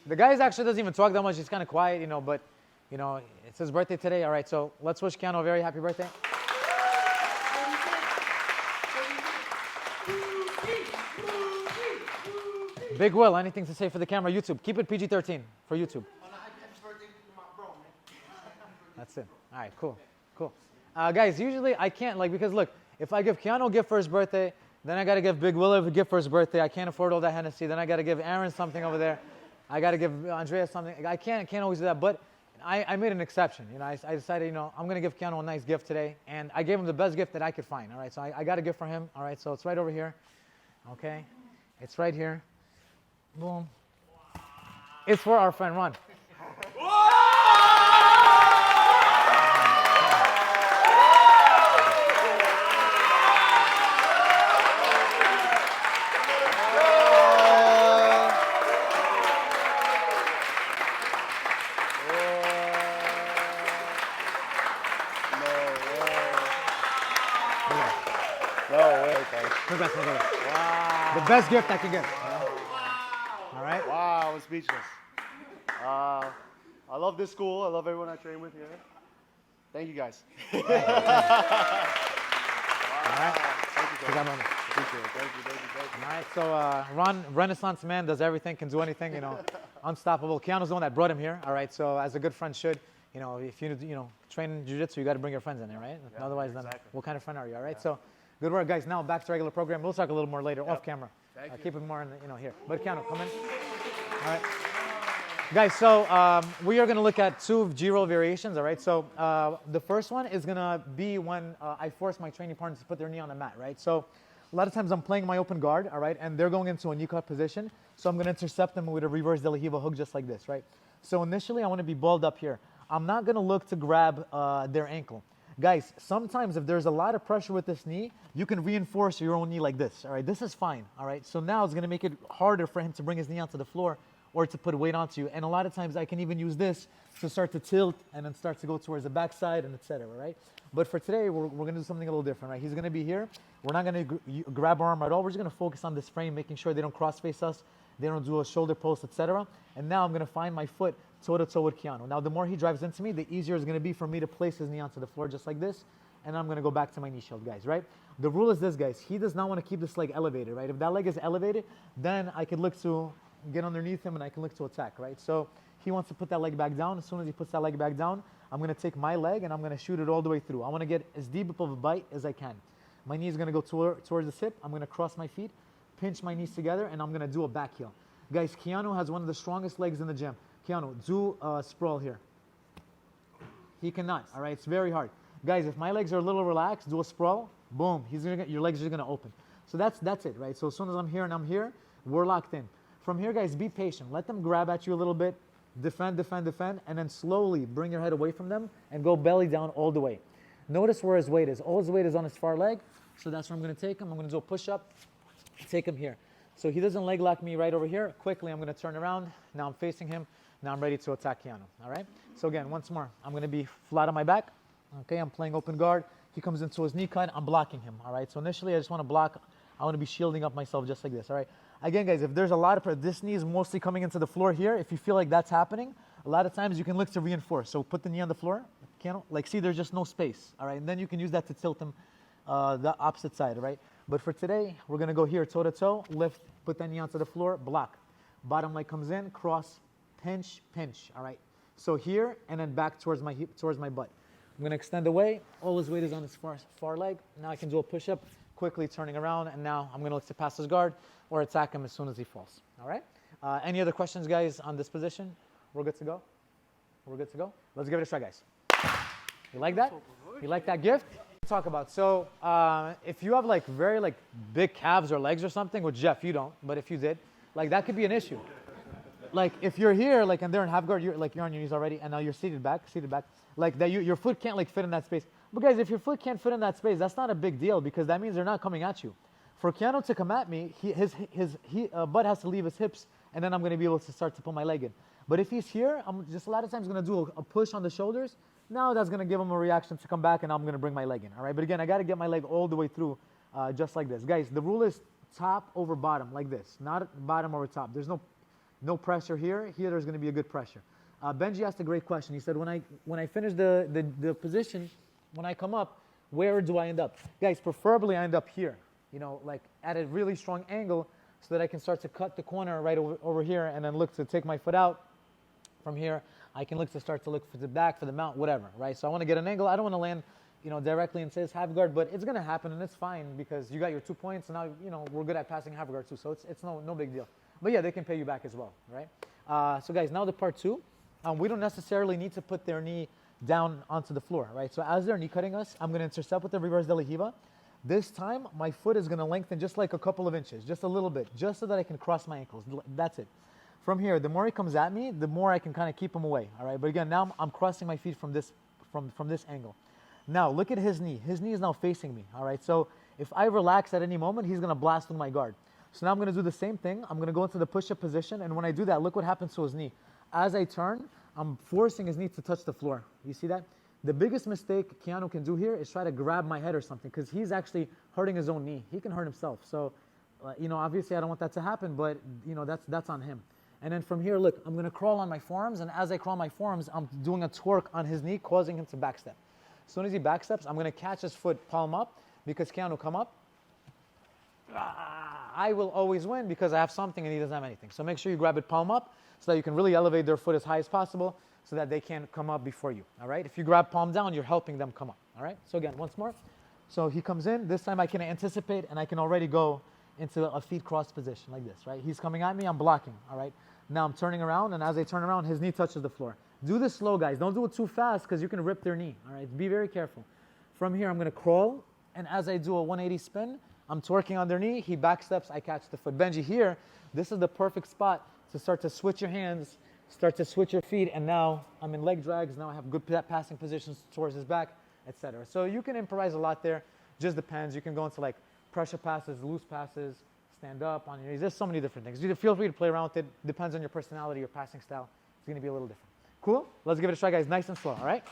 The guy actually doesn't even talk that much. He's kind of quiet, you know, but, you know, it's his birthday today. All right, so let's wish Keanu a very happy birthday. Big Will, anything to say for the camera? YouTube. Keep it PG-13 for YouTube. That's it. All right, cool, cool. Guys, usually I can't, like, because look, if I give Keanu a gift for his birthday, then I got to give Big Will a gift for his birthday. I can't afford all that Hennessy. Then I got to give Aaron something over there. I got to give Andrea something. I can't always do that, but I made an exception. You know, I decided, you know, I'm going to give Keanu a nice gift today, and I gave him the best gift that I could find, all right? So I got a gift for him, all right? So it's right over here, okay? It's right here. Boom. It's for our friend Ron. Wow. The best gift I can get. All right. Wow, I'm speechless. I love this school. I love everyone I train with here. Thank you guys. All right. Thank you, Good guys. Appreciate it. Thank you. All right. So Ron, Renaissance man, does everything, can do anything. You know, unstoppable. Keanu's the one that brought him here. All right. So as a good friend should, you know, if you train jiu-jitsu, you got to bring your friends in there, right? Yeah, otherwise, then what kind of friend are you? All right. Yeah. So. Good work, guys. Now back to regular program. We'll talk a little more later off camera. Keep it more in the, here. But Keanu, come in. All right. Guys, so we are going to look at two G-roll variations, all right? So the first one is going to be when I force my training partners to put their knee on the mat, right? So a lot of times I'm playing my open guard, all right? And they're going into a knee cut position. So I'm going to intercept them with a reverse De La Riva hook just like this, right? So initially I want to be balled up here. I'm not going to look to grab their ankle. Guys, sometimes if there's a lot of pressure with this knee, you can reinforce your own knee like this, all right? This is fine, all right? So now it's going to make it harder for him to bring his knee onto the floor or to put weight onto you. And a lot of times I can even use this to start to tilt and then start to go towards the backside and etc., right? But for today, we're going to do something a little different, right? He's going to be here. We're not going to grab our arm at all. We're just going to focus on this frame, making sure they don't cross-face us, they don't do a shoulder post, etc. And now I'm going to find my foot toe-to-toe with Keanu. Now, the more he drives into me, the easier it's going to be for me to place his knee onto the floor just like this, and I'm going to go back to my knee shield, guys, right? The rule is this, guys. He does not want to keep this leg elevated, right? If that leg is elevated, then I could look to get underneath him and I can look to attack, right? So he wants to put that leg back down. As soon as he puts that leg back down, I'm going to take my leg and I'm going to shoot it all the way through. I want to get as deep of a bite as I can. My knee is going to go towards the hip. I'm going to cross my feet, pinch my knees together, and I'm going to do a back heel. Guys, Keanu has one of the strongest legs in the gym. Keanu, do a sprawl here. He cannot, all right? It's very hard. Guys, if my legs are a little relaxed, do a sprawl, boom, your legs are gonna open. So that's it, right? So as soon as I'm here and I'm here, we're locked in. From here, guys, be patient. Let them grab at you a little bit, defend, and then slowly bring your head away from them and go belly down all the way. Notice where his weight is. All his weight is on his far leg, so that's where I'm gonna take him. I'm gonna do a push-up, take him here. So he doesn't leg lock me right over here. Quickly, I'm gonna turn around. Now I'm facing him. Now I'm ready to attack Keanu, all right? So again, once more, I'm going to be flat on my back. Okay, I'm playing open guard. He comes into his knee cut. I'm blocking him, all right? So initially, I just want to block. I want to be shielding up myself just like this, all right? Again, guys, if there's a lot of this knee is mostly coming into the floor here. If you feel like that's happening, a lot of times you can look to reinforce. So put the knee on the floor. Keanu, like, see, there's just no space, all right? And then you can use that to tilt him the opposite side, right? But for today, we're going to go here toe-to-toe, lift, put that knee onto the floor, block. Bottom leg comes in, cross, pinch, all right? So here, and then back towards my hip, towards my butt. I'm going to extend away. All his weight is on his far leg. Now I can do a push-up, quickly turning around, and now I'm going to look to pass his guard or attack him as soon as he falls, all right? Any other questions, guys, on this position? We're good to go? We're good to go? Let's give it a try, guys. You like that? You like that gift? Talk about. So if you have like very like big calves or legs or something, which Jeff, you don't, but if you did, like that could be an issue. Like if you're here, like, and they're in half guard, you're on your knees already, and now you're seated back, like that, your foot can't like fit in that space. But guys, if your foot can't fit in that space, that's not a big deal because that means they're not coming at you. For Keanu to come at me, his butt has to leave his hips, and then I'm going to be able to start to pull my leg in. But if he's here, I'm just a lot of times going to do a push on the shoulders. Now that's going to give him a reaction to come back, and I'm going to bring my leg in. All right, but again, I got to get my leg all the way through, just like this. Guys, the rule is top over bottom, like this, not bottom over top. There's no pressure here. Here, there's going to be a good pressure. Benji asked a great question. He said, when I finish the position, when I come up, where do I end up? Guys, preferably I end up here, you know, like at a really strong angle so that I can start to cut the corner right over here and then look to take my foot out. From here, I can look for the back, for the mount, whatever, right? So I want to get an angle. I don't want to land, you know, directly and say it's half guard, but it's going to happen and it's fine because you got your 2 points and now, you know, we're good at passing half guard too. So it's no big deal. But yeah, they can pay you back as well, right? So guys, now the part 2. We don't necessarily need to put their knee down onto the floor, right? So as they're knee cutting us, I'm going to intercept with the reverse delahiva. This time, my foot is going to lengthen just like a couple of inches, just a little bit, just so that I can cross my ankles. That's it. From here, the more he comes at me, the more I can kind of keep him away, all right? But again, now I'm crossing my feet from this angle. Now, look at his knee. His knee is now facing me, all right? So if I relax at any moment, he's going to blast through my guard. So now I'm going to do the same thing. I'm going to go into the push-up position, and when I do that, look what happens to his knee. As I turn, I'm forcing his knee to touch the floor. You see that? The biggest mistake Keanu can do here is try to grab my head or something because he's actually hurting his own knee. He can hurt himself. So, you know, obviously I don't want that to happen, but, you know, that's on him. And then from here, look, I'm going to crawl on my forearms, and as I crawl on my forearms, I'm doing a torque on his knee, causing him to backstep. As soon as he backsteps, I'm going to catch his foot palm up because Keanu come up. I will always win because I have something and he doesn't have anything. So make sure you grab it palm up so that you can really elevate their foot as high as possible so that they can come up before you, all right? If you grab palm down, you're helping them come up, all right? So again, once more. So he comes in. This time I can anticipate and I can already go into a feet cross position like this, right? He's coming at me, I'm blocking, all right? Now I'm turning around, and as I turn around, his knee touches the floor. Do this slow, guys. Don't do it too fast because you can rip their knee, all right? Be very careful. From here, I'm going to crawl, and as I do a 180 spin, I'm twerking on their knee. He backsteps, I catch the foot. Benji, here, this is the perfect spot to start to switch your hands, start to switch your feet, and now I'm in leg drags. Now I have good passing positions towards his back, etc. So you can improvise a lot there. Just depends. You can go into like pressure passes, loose passes, stand up on your knees. There's so many different things. You feel free to play around with it. Depends on your personality, your passing style. It's going to be a little different. Cool? Let's give it a try, guys. Nice and slow, all right?